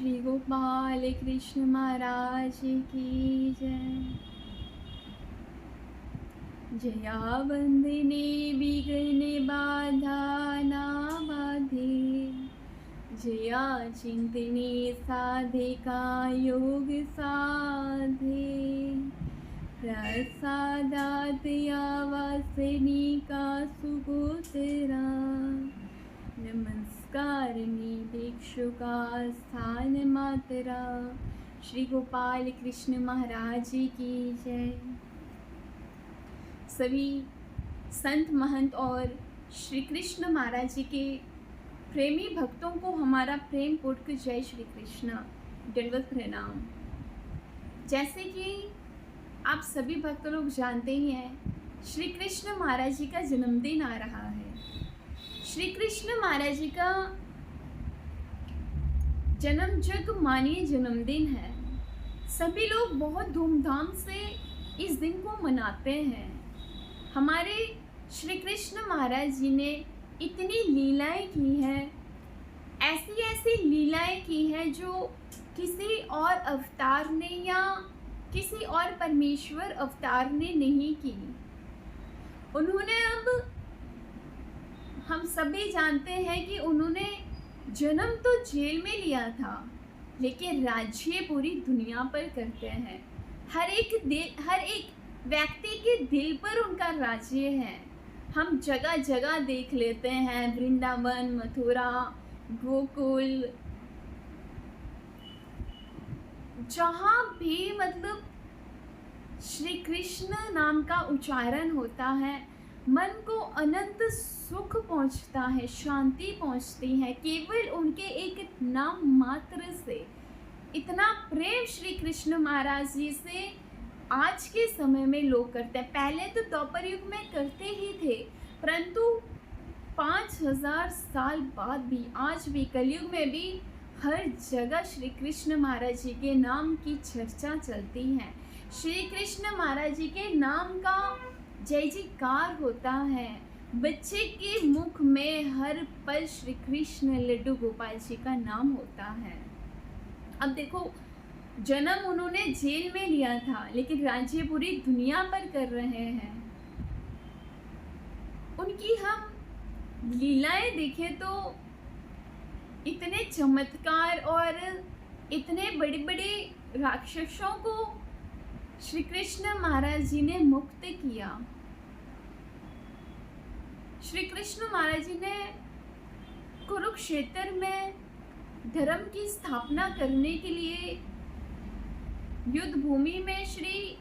श्री गोपाल कृष्ण महाराज की जय। जया वंदने विघ्न बाधा ना बाधे, जया चिंतने साधिका योग साधे, प्रसादात वासनिका सुगोचरा, नमस्कार भिक्षुका स्थान मातरा। श्री गोपाल कृष्ण महाराज की जय। सभी संत महंत और श्री कृष्ण महाराज जी के प्रेमी भक्तों को हमारा प्रेम पूर्ण जय श्री कृष्ण, दंडवत प्रणाम। जैसे कि आप सभी भक्त लोग जानते ही हैं, श्री कृष्ण महाराज जी का जन्मदिन आ रहा है। श्री कृष्ण महाराज जी का जन्म जग मानिए जन्मदिन है। सभी लोग बहुत धूमधाम से इस दिन को मनाते हैं। हमारे श्री कृष्ण महाराज जी ने इतनी लीलाएं की हैं, ऐसी ऐसी लीलाएं की हैं जो किसी और अवतार ने या किसी और परमेश्वर अवतार ने नहीं की। उन्होंने, अब हम सभी जानते हैं कि उन्होंने जन्म तो जेल में लिया था, लेकिन राज्य पूरी दुनिया पर करते हैं। हर एक व्यक्ति के दिल पर उनका राज्य है। हम जगह जगह देख लेते हैं, वृंदावन, मथुरा, गोकुल, जहाँ भी मतलब श्री कृष्ण नाम का उच्चारण होता है, मन को अनंत सुख पहुंचता है, शांति पहुंचती है केवल उनके एक नाम मात्र से। इतना प्रेम श्री कृष्ण महाराज जी से आज के समय में लोग करते हैं। पहले तो द्वापर युग में करते ही थे, परंतु 5000 साल बाद भी, आज भी कलयुग में भी हर जगह श्री कृष्ण महाराज जी के नाम की चर्चा चलती है। श्री कृष्ण महाराज जी के नाम का जय जयकार होता है। बच्चे के मुख में हर पल श्री कृष्ण लड्डू गोपाल जी का नाम होता है। अब देखो, जन्म उन्होंने जेल में लिया था, लेकिन राज्य पूरी दुनिया पर कर रहे हैं। उनकी हम लीलाएं देखें तो इतने चमत्कार और इतने बड़े बड़े राक्षसों को श्री कृष्ण महाराज जी ने मुक्त किया। श्री कृष्ण महाराज जी ने कुरुक्षेत्र में धर्म की स्थापना करने के लिए युद्ध भूमि में श्री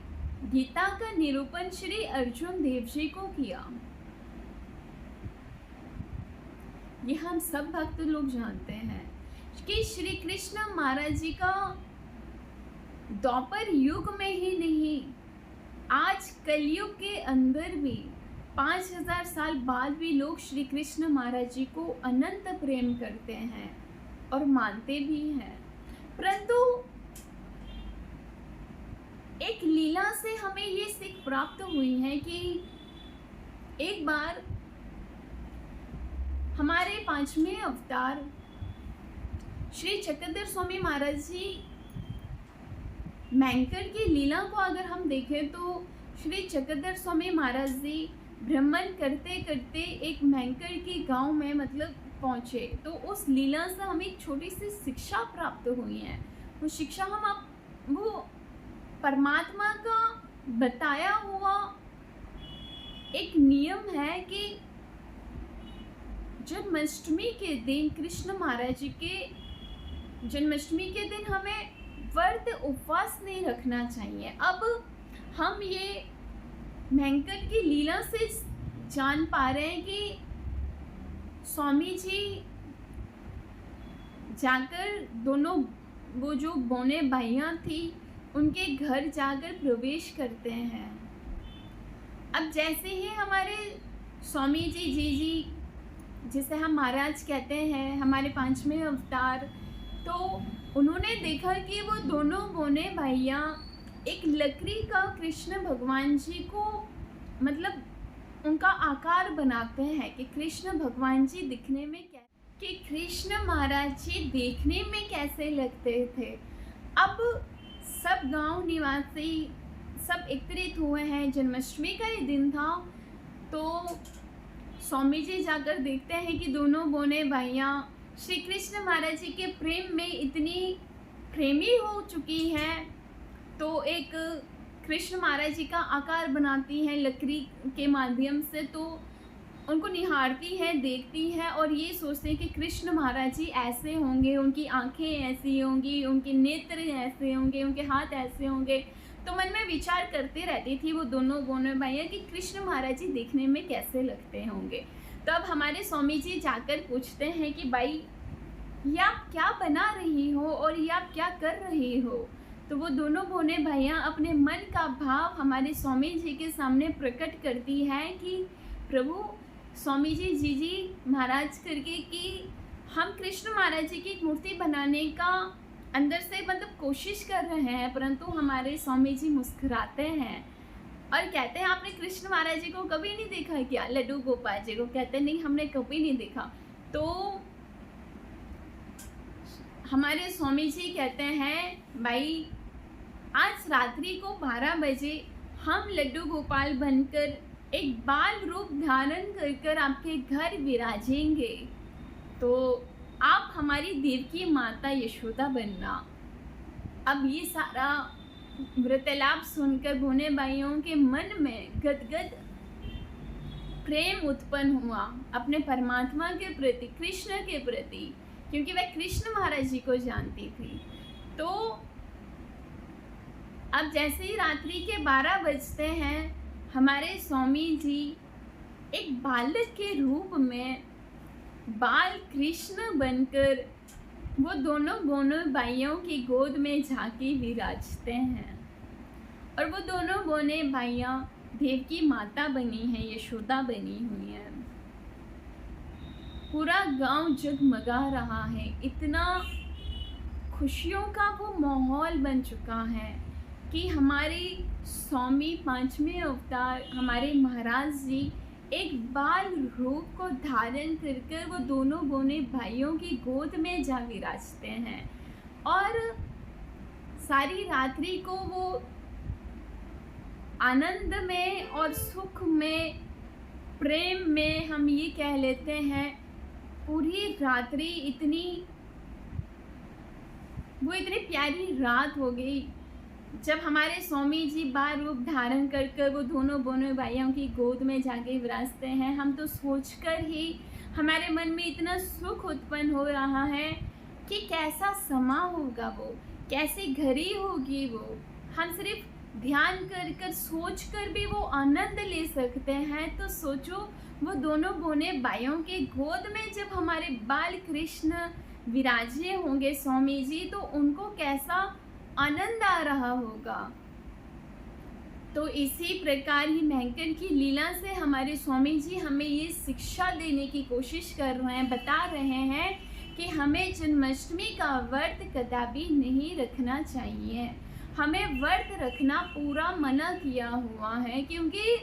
गीता का निरूपण श्री अर्जुन देव जी को किया। ये हम सब भक्त लोग जानते हैं कि श्री कृष्ण महाराज जी का द्वापर युग में ही नहीं, आज कलयुग के अंदर भी 5000 साल बाद भी लोग श्री कृष्ण महाराज जी को अनंत प्रेम करते हैं और मानते भी हैं। परंतु एक लीला से हमें ये सीख प्राप्त हुई है कि एक बार हमारे 5वें अवतार श्री चक्रधर स्वामी महाराज जी मैंकर की लीला को अगर हम देखें तो श्री चक्रधर स्वामी महाराज जी भ्रमण करते करते एक मैंकर के गांव में मतलब पहुँचे। तो उस लीला से हमें एक छोटी सी शिक्षा प्राप्त हुई है। वो शिक्षा वो परमात्मा का बताया हुआ एक नियम है कि जन्माष्टमी के दिन, कृष्ण महाराज जी के जन्माष्टमी के दिन हमें व्रत उपवास नहीं रखना चाहिए। अब हम ये मैंकर की लीला से जान पा रहे हैं कि स्वामी जी जाकर दोनों वो जो बौने भाइयाँ थी उनके घर जाकर प्रवेश करते हैं। अब जैसे ही हमारे स्वामी जी जिसे हम महाराज कहते हैं, हमारे 5वें अवतार, तो उन्होंने देखा कि वो दोनों बौने भाइयाँ एक लकड़ी का कृष्ण भगवान जी को मतलब उनका आकार बनाते हैं कि कृष्ण भगवान जी दिखने में क्या कि कृष्ण महाराज जी देखने में कैसे लगते थे। अब सब गांव निवासी सब एकत्रित हुए हैं, जन्माष्टमी का ही दिन था, तो स्वामी जी जाकर देखते हैं कि दोनों बोने भाइयाँ श्री कृष्ण महाराज जी के प्रेम में इतनी प्रेमी हो चुकी हैं, तो एक कृष्ण महाराज जी का आकार बनाती हैं लकड़ी के माध्यम से, तो उनको निहारती हैं, देखती हैं और ये सोचते हैं कि कृष्ण महाराज जी ऐसे होंगे, उनकी आंखें ऐसी होंगी, उनके नेत्र ऐसे होंगे, उनके हाथ ऐसे होंगे। तो मन में विचार करते रहती थी वो दोनों भाइयाँ कि कृष्ण महाराज जी देखने में कैसे लगते होंगे। तो अब हमारे स्वामी जी जाकर पूछते हैं कि भाई ये आप क्या बना रही हो और ये आप क्या कर रही हो। तो वो दोनों भाइयाँ अपने मन का भाव हमारे स्वामी जी के सामने प्रकट करती है कि प्रभु स्वामी जी महाराज करके कि हम कृष्ण महाराज जी की एक मूर्ति बनाने का अंदर से मतलब कोशिश कर रहे हैं, परंतु हमारे स्वामी जी मुस्कुराते हैं और कहते हैं आपने कृष्ण महाराज जी को कभी नहीं देखा क्या। लड्डू गोपाल जी को कहते नहीं हमने कभी नहीं देखा। तो हमारे स्वामी जी कहते हैं भाई आज रात्रि को 12 बजे हम लड्डू गोपाल बनकर एक बाल रूप धारण कर आपके घर विराजेंगे, तो आप हमारी देवकी माता यशोदा बनना। अब ये सारा वार्तालाप सुनकर भोने भाइयों के मन में गदगद प्रेम उत्पन्न हुआ अपने परमात्मा के प्रति, कृष्ण के प्रति, क्योंकि वह कृष्ण महाराज जी को जानती थी। तो अब जैसे ही रात्रि के 12 बजते हैं, हमारे स्वामी जी एक बालक के रूप में बाल कृष्ण बनकर वो दोनों भाइयों की गोद में जाके विराजते हैं और वो दोनों भाइयाँ देवकी माता बनी हैं, यशोदा बनी हुई हैं। पूरा गांव जगमगा रहा है, इतना खुशियों का वो माहौल बन चुका है कि हमारे स्वामी पांचवें अवतार हमारे महाराज जी एक बाल रूप को धारण कर वो दोनों भाइयों की गोद में जा विराजते हैं और सारी रात्रि को वो आनंद में और सुख में, प्रेम में, हम ये कह लेते हैं पूरी रात्रि इतनी प्यारी रात हो गई जब हमारे स्वामी जी बाल रूप धारण कर वो दोनों भाइयों की गोद में जाके विराजते हैं। हम तो सोचकर ही हमारे मन में इतना सुख उत्पन्न हो रहा है कि कैसा समा होगा वो, कैसी घड़ी होगी वो। हम सिर्फ ध्यान कर सोच कर भी वो आनंद ले सकते हैं। तो सोचो वो दोनों भाइयों के गोद में जब हमारे बाल कृष्ण विराजे होंगे स्वामी जी, तो उनको कैसा आनंद आ रहा होगा। तो इसी प्रकार ही भयंकर की लीला से हमारे स्वामी जी हमें ये शिक्षा देने की कोशिश कर रहे हैं, बता रहे हैं कि हमें जन्माष्टमी का व्रत कदापि नहीं रखना चाहिए। हमें व्रत रखना पूरा मना किया हुआ है, क्योंकि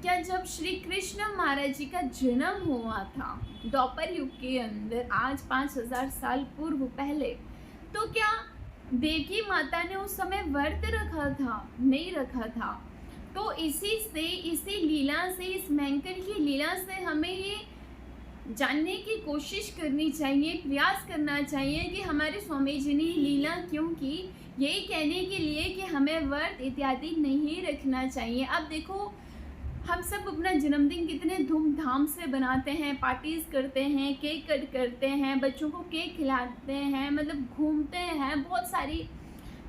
क्या जब श्री कृष्ण महाराज जी का जन्म हुआ था द्वापर युग के अंदर, आज 5000 साल पूर्व पहले, तो क्या देवकी माता ने उस समय व्रत रखा था? नहीं रखा था। तो इसी लीला से, इस भयंकर की लीला से हमें ये जानने की कोशिश करनी चाहिए, प्रयास करना चाहिए कि हमारे स्वामी जी ने लीला क्यों की, यही कहने के लिए कि हमें व्रत इत्यादि नहीं रखना चाहिए। अब देखो हम सब अपना जन्मदिन कितने धूमधाम से बनाते हैं, पार्टीज करते हैं, केक कट करते हैं, बच्चों को केक खिलाते हैं, मतलब घूमते हैं, बहुत सारी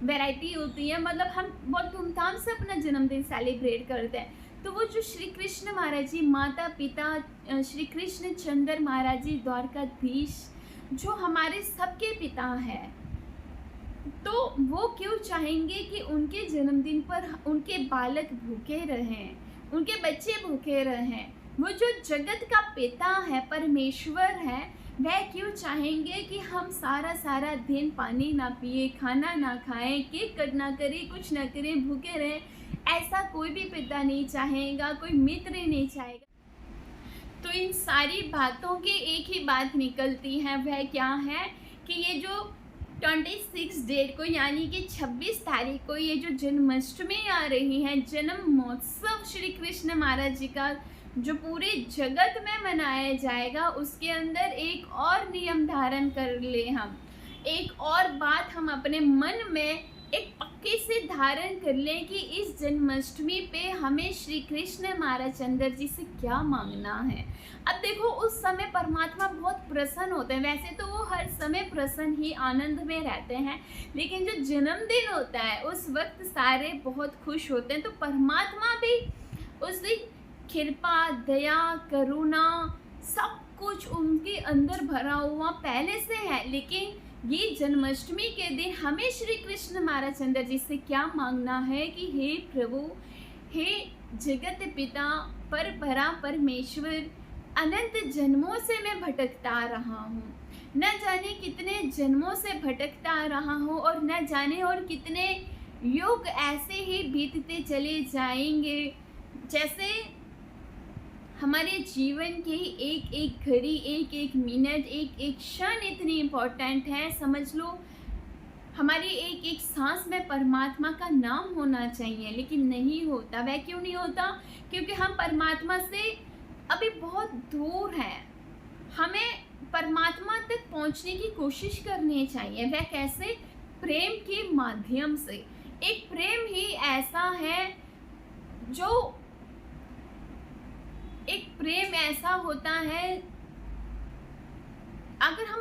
वैरायटी होती है, मतलब हम बहुत धूमधाम से अपना जन्मदिन सेलिब्रेट करते हैं। तो वो जो श्री कृष्ण महाराज जी, माता पिता श्री कृष्ण चंद्र महाराज जी द्वारकाधीश, जो हमारे सबके पिता हैं, तो वो क्यों चाहेंगे कि उनके जन्मदिन पर उनके बालक भूखे रहें, उनके बच्चे भूखे रहें? वो जो जगत का पिता है, परमेश्वर है, वह क्यों चाहेंगे कि हम सारा दिन पानी ना पिए, खाना ना खाएं, केक कट ना करें, कुछ ना करें, भूखे रहें? ऐसा कोई भी पिता नहीं चाहेगा, कोई मित्र नहीं चाहेगा। तो इन सारी बातों की एक ही बात निकलती है, वह क्या है कि ये जो 26 डेट को यानी कि 26 तारीख को ये जो जन्माष्टमी आ रही है, जन्म महोत्सव श्री कृष्ण महाराज जी का जो पूरे जगत में मनाया जाएगा, उसके अंदर एक और नियम धारण कर ले हम, एक और बात हम अपने मन में एक पक्के से धारण कर लें कि इस जन्माष्टमी पे हमें श्री कृष्ण महाराज चंद्र जी से क्या मांगना है। अब देखो, उस समय परमात्मा बहुत प्रसन्न होते हैं, वैसे तो वो हर समय प्रसन्न ही आनंद में रहते हैं, लेकिन जो जन्मदिन होता है उस वक्त सारे बहुत खुश होते हैं। तो परमात्मा भी उस दिन कृपा, दया, करुणा सब कुछ उनके अंदर भरा हुआ पहले से है, लेकिन ये जन्माष्टमी के दिन हमें श्री कृष्ण महाराज चंद्र जी से क्या मांगना है कि हे प्रभु, हे जगत पिता, परपरा परमेश्वर, अनंत जन्मों से मैं भटकता रहा हूँ, न जाने कितने जन्मों से भटकता रहा हूँ और न जाने और कितने युग ऐसे ही बीतते चले जाएंगे। जैसे हमारे जीवन की एक एक घड़ी, एक एक मिनट, एक एक क्षण इतनी इम्पोर्टेंट है, समझ लो हमारी एक एक सांस में परमात्मा का नाम होना चाहिए, लेकिन नहीं होता। वह क्यों नहीं होता? क्योंकि हम परमात्मा से अभी बहुत दूर हैं। हमें परमात्मा तक पहुंचने की कोशिश करनी चाहिए। वह कैसे? प्रेम के माध्यम से। एक प्रेम ही ऐसा है जो एक प्रेम ऐसा होता है, अगर हम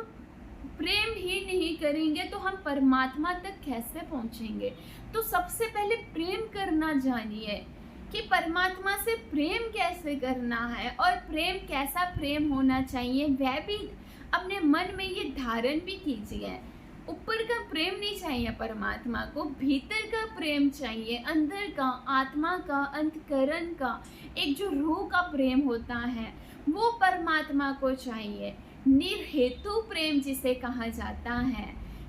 प्रेम ही नहीं करेंगे तो हम परमात्मा तक कैसे पहुंचेंगे। तो सबसे पहले प्रेम करना जानिए कि परमात्मा से प्रेम कैसे करना है और प्रेम कैसा प्रेम होना चाहिए, वह भी अपने मन में ये धारण भी कीजिए। ऊपर का प्रेम नहीं चाहिए परमात्मा को, भीतर का प्रेम चाहिए, अंदर का, आत्मा का, अंतकरण का, एक जो रूह का प्रेम होता है वो परमात्मा को चाहिए। निर्हेतु प्रेम जिसे कहा जाता है,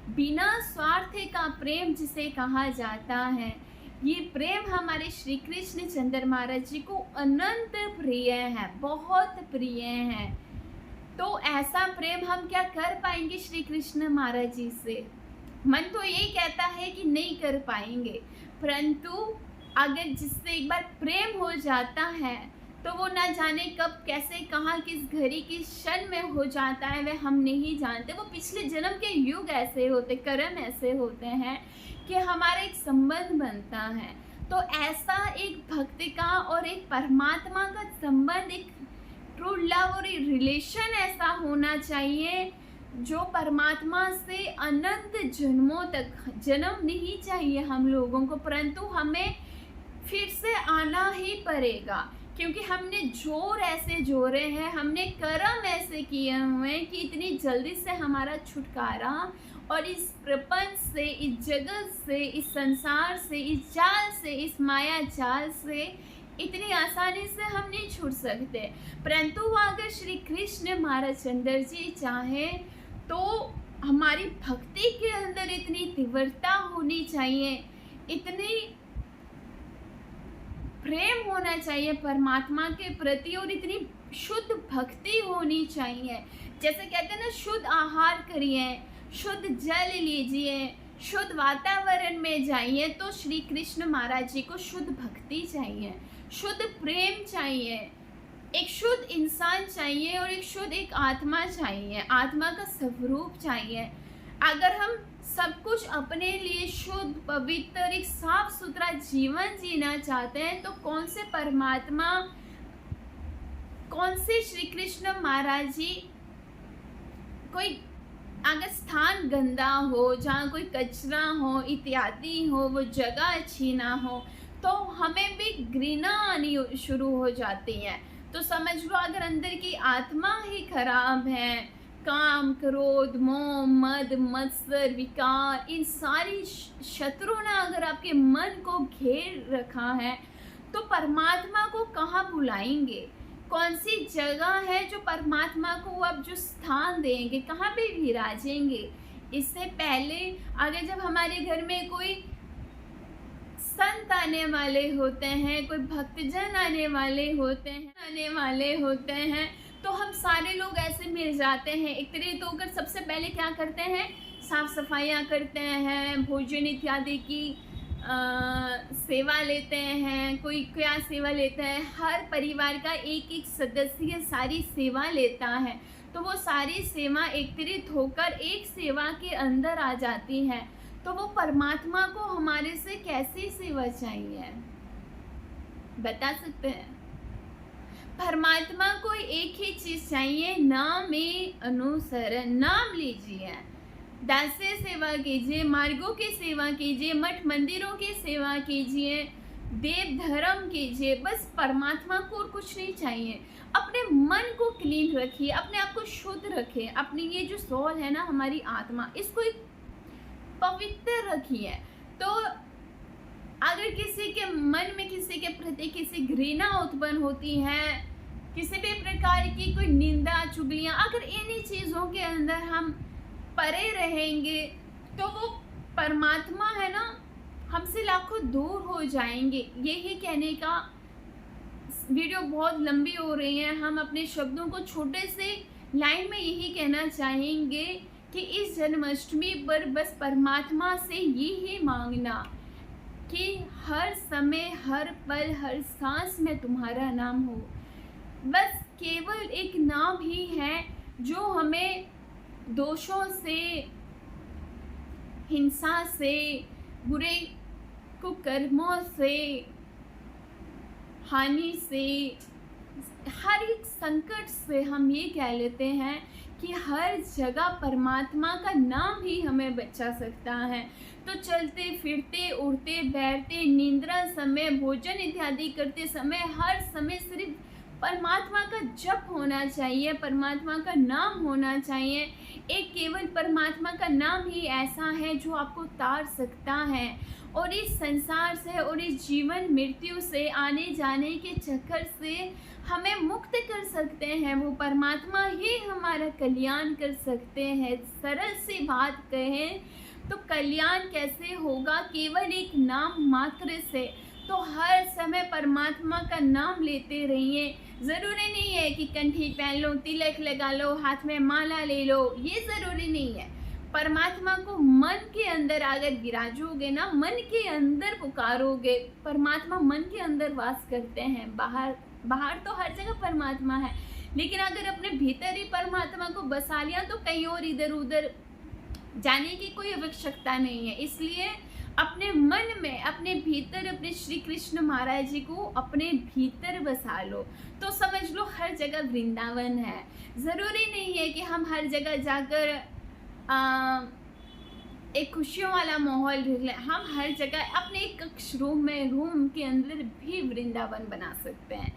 बिना स्वार्थ का प्रेम जिसे कहा जाता है, ये प्रेम हमारे श्री कृष्ण चंद्र महाराज जी को अनंत प्रिय है, बहुत प्रिय है। तो ऐसा प्रेम हम क्या कर पाएंगे श्री कृष्ण महाराज जी से? मन तो यही कहता है कि नहीं कर पाएंगे, परंतु अगर जिससे एक बार प्रेम हो जाता है तो वो ना जाने कब, कैसे, कहाँ, किस घड़ी, किस क्षण में हो जाता है, वह हम नहीं जानते। वो पिछले जन्म के युग ऐसे होते, कर्म ऐसे होते हैं कि हमारा एक संबंध बनता है। तो ऐसा एक भक्ति का और एक परमात्मा का संबंध, एक ट्रू लव और रिलेशन ऐसा होना चाहिए जो परमात्मा से अनंत जन्मों तक, जन्म नहीं चाहिए हम लोगों को, परंतु हमें फिर से आना ही पड़ेगा, क्योंकि हमने जोर ऐसे जोड़े हैं, हमने कर्म ऐसे किए हुए हैं कि इतनी जल्दी से हमारा छुटकारा और इस प्रपंच से, इस जगत से, इस संसार से, इस जाल से, इस माया जाल से इतनी आसानी से हम नहीं छूट सकते। परंतु अगर श्री कृष्ण महाराज चंद्र जी चाहे तो हमारी भक्ति के अंदर इतनी तीव्रता होनी चाहिए, इतनी प्रेम होना चाहिए परमात्मा के प्रति और इतनी शुद्ध भक्ति होनी चाहिए। जैसे कहते हैं ना, शुद्ध आहार करिए, शुद्ध जल लीजिए, शुद्ध वातावरण में जाइए, तो श्री कृष्ण महाराज जी को शुद्ध भक्ति चाहिए, शुद्ध प्रेम चाहिए, एक शुद्ध इंसान चाहिए और एक शुद्ध एक आत्मा चाहिए, आत्मा का स्वरूप चाहिए। अगर हम सब कुछ अपने लिए शुद्ध, पवित्र, एक साफ सुथरा जीवन जीना चाहते हैं तो कौन से परमात्मा, कौन से श्री कृष्ण महाराज जी, कोई अगर स्थान गंदा हो, जहाँ कोई कचरा हो इत्यादि हो, वो जगह अच्छी ना हो, तो हमें भी घृणा आनी शुरू हो जाती है। तो समझ लो, अगर अंदर की आत्मा ही खराब है, काम, क्रोध, मोह, मद, मत्सर, विकार, इन सारी शत्रुओं ने अगर आपके मन को घेर रखा है, तो परमात्मा को कहाँ बुलाएंगे? कौन सी जगह है जो परमात्मा को अब जो स्थान देंगे, कहाँ पे विराजेंगे? इससे पहले अगर जब हमारे घर में कोई संत आने वाले होते हैं, कोई भक्तजन आने वाले होते हैं, तो हम सारे लोग ऐसे मिल जाते हैं। एकत्रित होकर सबसे पहले क्या करते हैं, साफ सफाइयाँ करते हैं, भोजन इत्यादि की सेवा लेते हैं। कोई क्या सेवा लेता है, हर परिवार का एक एक सदस्य सारी सेवा लेता है, तो वो सारी सेवा एकत्रित होकर एक सेवा के अंदर आ जाती है। तो वो परमात्मा को हमारे से कैसी सेवा चाहिए, बता सकते हैं? परमात्मा को एक ही चीज चाहिए, नाम में अनुसरण। नाम लीजिए, दास्य सेवा कीजिए, मार्गों की सेवा कीजिए, मठ मंदिरों की सेवा कीजिए, देव धर्म कीजिए, बस परमात्मा को और कुछ नहीं चाहिए। अपने मन को क्लीन रखिए, अपने आप को शुद्ध रखिए, अपनी ये जो सोल है ना, हमारी आत्मा, इसको एक पवित्र रखिए। तो अगर किसी के मन में किसी के प्रति किसी घृणा उत्पन्न होती है, किसी भी प्रकार की कोई निंदा चुगलियां, अगर इन्हीं चीज़ों के अंदर हम परे रहेंगे तो वो परमात्मा है ना, हमसे लाखों दूर हो जाएंगे। यही कहने का, वीडियो बहुत लंबी हो रही है, हम अपने शब्दों को छोटे से लाइन में यही कहना चाहेंगे कि इस जन्माष्टमी पर बस परमात्मा से यही मांगना कि हर समय, हर पल, हर सांस में तुम्हारा नाम हो। बस केवल एक नाम ही है जो हमें दोषों से, हिंसा से, बुरे कुकर्मों से, हानि से, हर एक संकट से हम ये कह लेते हैं कि हर जगह परमात्मा का नाम ही हमें बचा सकता है। तो चलते फिरते, उठते बैठते, निंद्रा समय, भोजन इत्यादि करते समय, हर समय सिर्फ परमात्मा का जप होना चाहिए, परमात्मा का नाम होना चाहिए। एक केवल परमात्मा का नाम ही ऐसा है जो आपको तार सकता है और इस संसार से और इस जीवन मृत्यु से, आने जाने के चक्कर से हमें मुक्त कर सकते हैं। वो परमात्मा ही हमारा कल्याण कर सकते हैं। सरल सी बात कहें तो कल्याण कैसे होगा, केवल एक नाम मात्र से। तो हर समय परमात्मा का नाम लेते रहिए। ज़रूरी नहीं है कि कंठी पहन लो, तिलक लगा लो, हाथ में माला ले लो, ये ज़रूरी नहीं है। परमात्मा को मन के अंदर अगर गिराजोगे ना, मन के अंदर पुकारोगे, परमात्मा मन के अंदर वास करते हैं। बाहर तो हर जगह परमात्मा है, लेकिन अगर अपने भीतर ही परमात्मा को बसा लिया तो कहीं और इधर उधर जाने की कोई आवश्यकता नहीं है। इसलिए अपने मन में, अपने भीतर, अपने श्री कृष्ण महाराज जी को अपने भीतर बसा लो, तो समझ लो हर जगह वृंदावन है। ज़रूरी नहीं है कि हम हर जगह जाकर एक खुशियों वाला माहौल ले, हम हर जगह अपने एक कक्ष रूम के अंदर भी वृंदावन बना सकते हैं।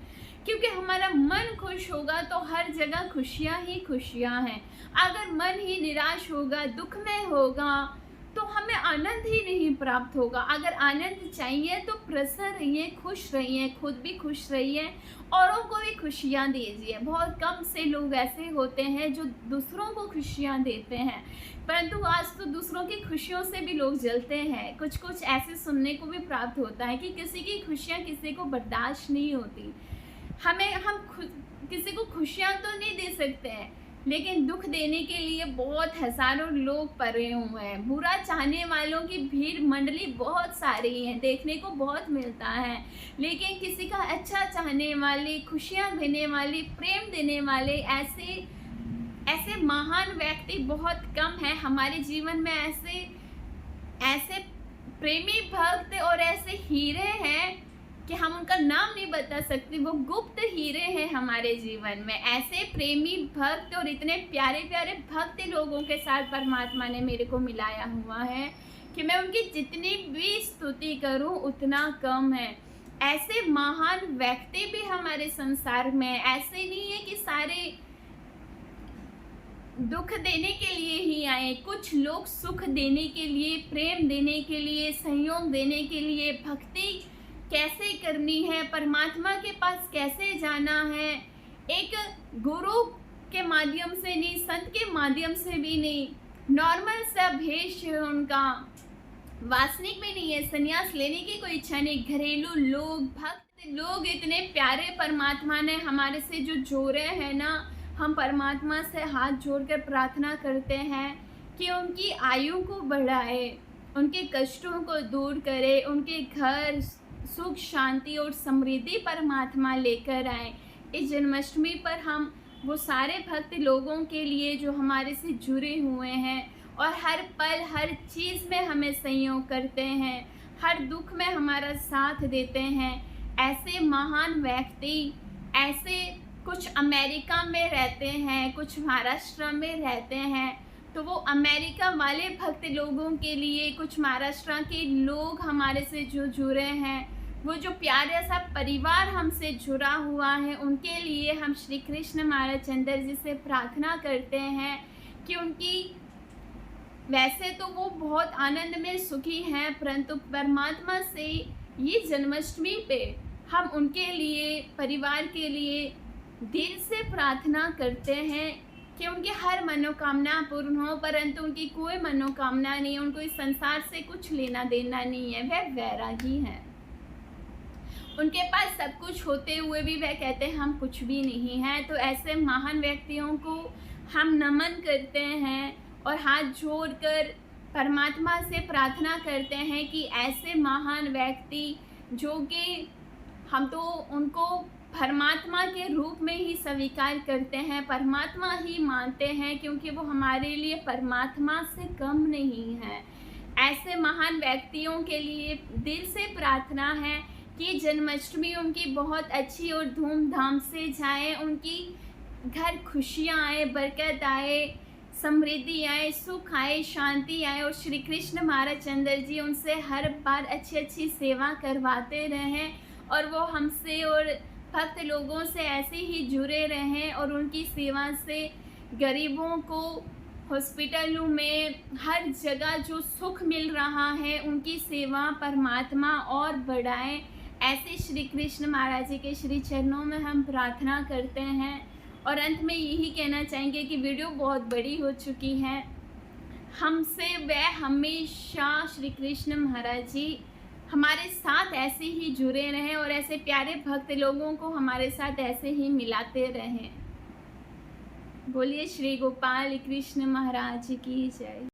क्योंकि हमारा मन खुश होगा तो हर जगह खुशियाँ ही खुशियाँ हैं। अगर मन ही निराश होगा, दुख में होगा, तो हमें आनंद ही नहीं प्राप्त होगा। अगर आनंद चाहिए तो प्रसन्न रहिए, खुश रहिए, खुद भी खुश रहिए, औरों को भी खुशियाँ दीजिए। बहुत कम से लोग ऐसे होते हैं जो दूसरों को खुशियाँ देते हैं, परंतु आज तो दूसरों की खुशियों से भी लोग जलते हैं। कुछ कुछ ऐसे सुनने को भी प्राप्त होता है कि किसी की खुशियाँ किसी को बर्दाश्त नहीं होती। हम किसी को खुशियाँ तो नहीं दे सकते हैं, लेकिन दुख देने के लिए बहुत हज़ारों लोग पड़े हुए हैं। बुरा चाहने वालों की भीड़ मंडली बहुत सारी है, देखने को बहुत मिलता है, लेकिन किसी का अच्छा चाहने वाले, खुशियाँ देने वाले, प्रेम देने वाले ऐसे महान व्यक्ति बहुत कम है हमारे जीवन में। ऐसे प्रेमी भक्त और ऐसे हीरे हैं कि हम उनका नाम नहीं बता सकते, वो गुप्त हीरे हैं हमारे जीवन में। ऐसे प्रेमी भक्त और इतने प्यारे प्यारे भक्त लोगों के साथ परमात्मा ने मेरे को मिलाया हुआ है कि मैं उनकी जितनी भी स्तुति करूं उतना कम है। ऐसे महान व्यक्ति भी हमारे संसार में, ऐसे नहीं है कि सारे दुख देने के लिए ही आए। कुछ लोग सुख देने के लिए, प्रेम देने के लिए, सहयोग देने के लिए, भक्ति कैसे करनी है, परमात्मा के पास कैसे जाना है, एक गुरु के माध्यम से नहीं, संत के माध्यम से भी नहीं, नॉर्मल सा भेष है उनका, वासनिक भी नहीं है, संन्यास लेने की कोई इच्छा नहीं। घरेलू लोग, भक्त लोग, इतने प्यारे परमात्मा ने हमारे से जो जोड़े हैं ना, हम परमात्मा से हाथ जोड़कर प्रार्थना करते हैं कि उनकी आयु को बढ़ाए, उनके कष्टों को दूर करे, उनके घर सुख शांति और समृद्धि परमात्मा लेकर आए। इस जन्माष्टमी पर हम वो सारे भक्त लोगों के लिए जो हमारे से जुड़े हुए हैं और हर पल हर चीज़ में हमें सहयोग करते हैं, हर दुख में हमारा साथ देते हैं, ऐसे महान व्यक्ति, ऐसे कुछ अमेरिका में रहते हैं, कुछ महाराष्ट्र में रहते हैं, तो वो अमेरिका वाले भक्त लोगों के लिए, कुछ महाराष्ट्र के लोग हमारे से जो जुड़े हैं, वो जो प्यारा सा परिवार हमसे जुड़ा हुआ है, उनके लिए हम श्री कृष्ण महाराज चंद्र जी से प्रार्थना करते हैं कि उनकी, वैसे तो वो बहुत आनंद में सुखी हैं, परंतु परमात्मा से ये जन्माष्टमी पे हम उनके लिए, परिवार के लिए दिल से प्रार्थना करते हैं कि उनकी हर मनोकामना पूर्ण हो। परंतु उनकी कोई मनोकामना नहीं है, उनको इस संसार से कुछ लेना देना नहीं है, वह वैरागी हैं। उनके पास सब कुछ होते हुए भी वह कहते हैं हम कुछ भी नहीं हैं। तो ऐसे महान व्यक्तियों को हम नमन करते हैं और हाथ जोड़कर परमात्मा से प्रार्थना करते हैं कि ऐसे महान व्यक्ति जो कि हम तो उनको परमात्मा के रूप में ही स्वीकार करते हैं, परमात्मा ही मानते हैं, क्योंकि वो हमारे लिए परमात्मा से कम नहीं है। ऐसे महान व्यक्तियों के लिए दिल से प्रार्थना है कि जन्माष्टमी उनकी बहुत अच्छी और धूमधाम से जाए, उनकी घर खुशियाँ आए, बरकत आए, समृद्धि आए, सुख आए, शांति आए और श्री कृष्ण महाराज चंद्र जी उनसे हर बार अच्छी अच्छी सेवा करवाते रहें और वो हमसे और भक्त लोगों से ऐसे ही जुड़े रहें और उनकी सेवा से गरीबों को हॉस्पिटलों में हर जगह जो सुख मिल रहा है, उनकी सेवा परमात्मा और बढ़ाएं। ऐसे श्री कृष्ण महाराज जी के श्री चरणों में हम प्रार्थना करते हैं। और अंत में यही कहना चाहेंगे कि वीडियो बहुत बड़ी हो चुकी है, हमसे वह हमेशा श्री कृष्ण महाराज जी हमारे साथ ऐसे ही जुड़े रहें और ऐसे प्यारे भक्त लोगों को हमारे साथ ऐसे ही मिलाते रहें। बोलिए श्री गोपाल कृष्ण महाराज की जय।